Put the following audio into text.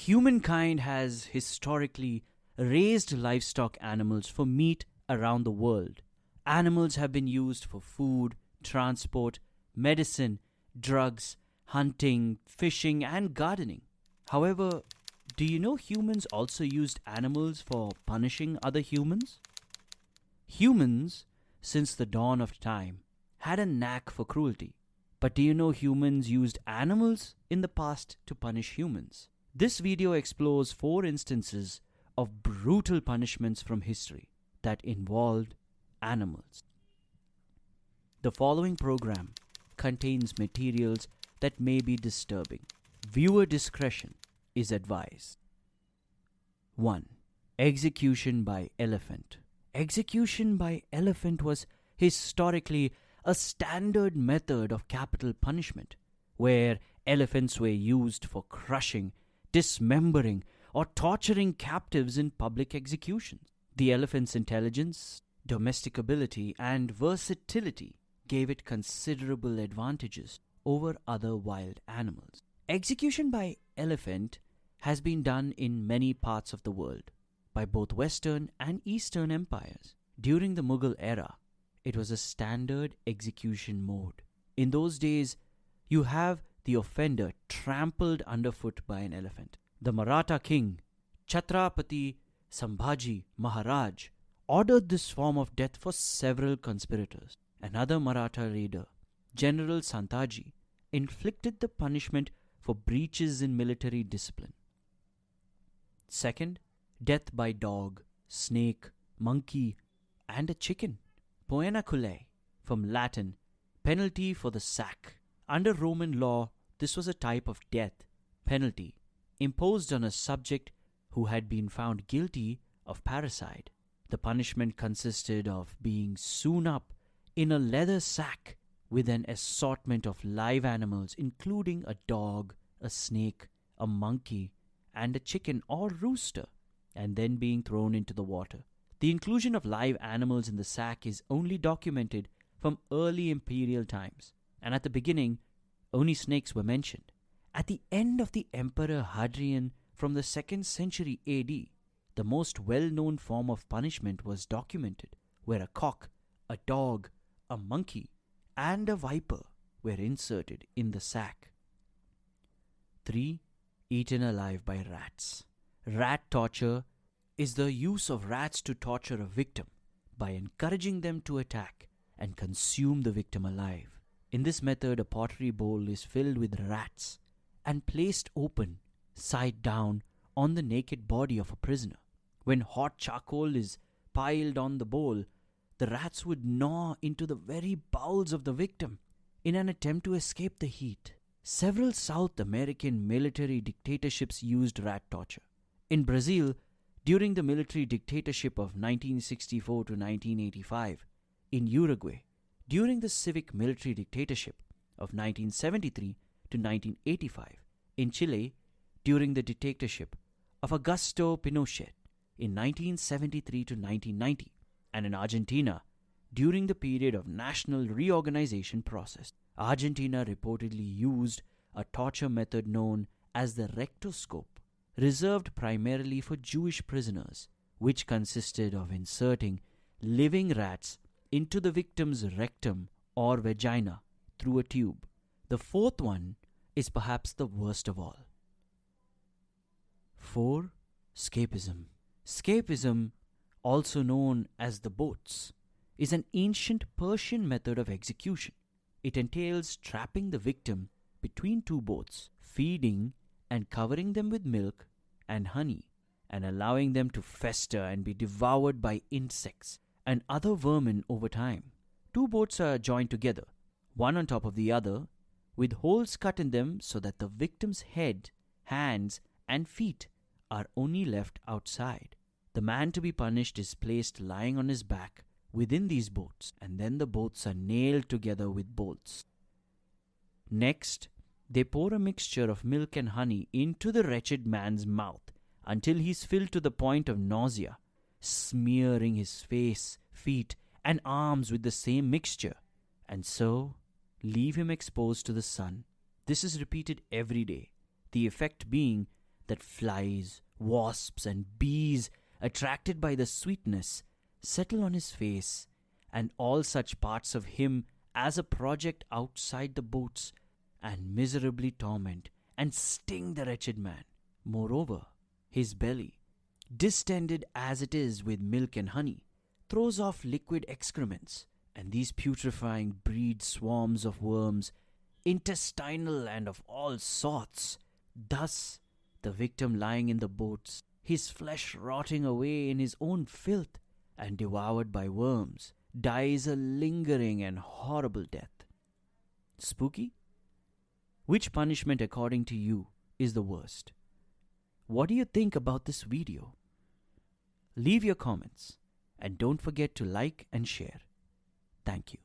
Humankind has historically raised livestock animals for meat around the world. Animals have been used for food, transport, medicine, drugs, hunting, fishing, and gardening. However, do you know humans also used animals for punishing other humans? Humans, since the dawn of time, had a knack for cruelty. But do you know humans used animals in the past to punish humans? This video explores 4 instances of brutal punishments from history that involved animals. The following program contains materials that may be disturbing. Viewer discretion is advised. 1. Execution by elephant. Execution by elephant was historically a standard method of capital punishment, where elephants were used for crushing, dismembering, or torturing captives in public executions. The elephant's intelligence, domesticability, and versatility gave it considerable advantages over other wild animals. Execution by elephant has been done in many parts of the world by both Western and Eastern empires. During the Mughal era, it was a standard execution mode. In those days, you have the offender trampled underfoot by an elephant. The Maratha king, Chhatrapati Sambhaji Maharaj, ordered this form of death for several conspirators. Another Maratha raider, General Santaji, inflicted the punishment for breaches in military discipline. Second, death by dog, snake, monkey, and a chicken. Poenaculae, from Latin, penalty for the sack. Under Roman law, this was a type of death penalty imposed on a subject who had been found guilty of parricide. The punishment consisted of being sewn up in a leather sack with an assortment of live animals, including a dog, a snake, a monkey, and a chicken or rooster, and then being thrown into the water. The inclusion of live animals in the sack is only documented from early imperial times, and at the beginning, only snakes were mentioned. At the end of the Emperor Hadrian from the 2nd century AD, the most well-known form of punishment was documented, where a cock, a dog, a monkey, and a viper were inserted in the sack. 3. Eaten alive by rats. Rat torture is the use of rats to torture a victim by encouraging them to attack and consume the victim alive. In this method, a pottery bowl is filled with rats and placed open, side down, on the naked body of a prisoner. When hot charcoal is piled on the bowl, the rats would gnaw into the very bowels of the victim in an attempt to escape the heat. Several South American military dictatorships used rat torture. In Brazil, during the military dictatorship of 1964 to 1985, in Uruguay, during the civic military dictatorship of 1973 to 1985, in Chile, during the dictatorship of Augusto Pinochet in 1973 to 1990, and in Argentina, during the period of national reorganization process. Argentina reportedly used a torture method known as the rectoscope, reserved primarily for Jewish prisoners, which consisted of inserting living rats into the victim's rectum or vagina through a tube. The 4th one is perhaps the worst of all. 4. Scapism. Scapism, also known as the boats, is an ancient Persian method of execution. It entails trapping the victim between 2 boats, feeding and covering them with milk and honey, and allowing them to fester and be devoured by insects and other vermin over time. 2 boats are joined together, one on top of the other, with holes cut in them so that the victim's head, hands, and feet are only left outside. The man to be punished is placed lying on his back within these boats, and then the boats are nailed together with bolts. Next, they pour a mixture of milk and honey into the wretched man's mouth until he is filled to the point of nausea, smearing his face, feet, and arms with the same mixture, and so leave him exposed to the sun. This is repeated every day, the effect being that flies, wasps, and bees, attracted by the sweetness, settle on his face, and all such parts of him as a project outside the boats, and miserably torment and sting the wretched man. Moreover, his belly, distended as it is with milk and honey, throws off liquid excrements, and these putrefying breed swarms of worms, intestinal and of all sorts. Thus, the victim lying in the boats, his flesh rotting away in his own filth, and devoured by worms, dies a lingering and horrible death. Spooky? Which punishment, according to you, is the worst? What do you think about this video? Leave your comments and don't forget to like and share. Thank you.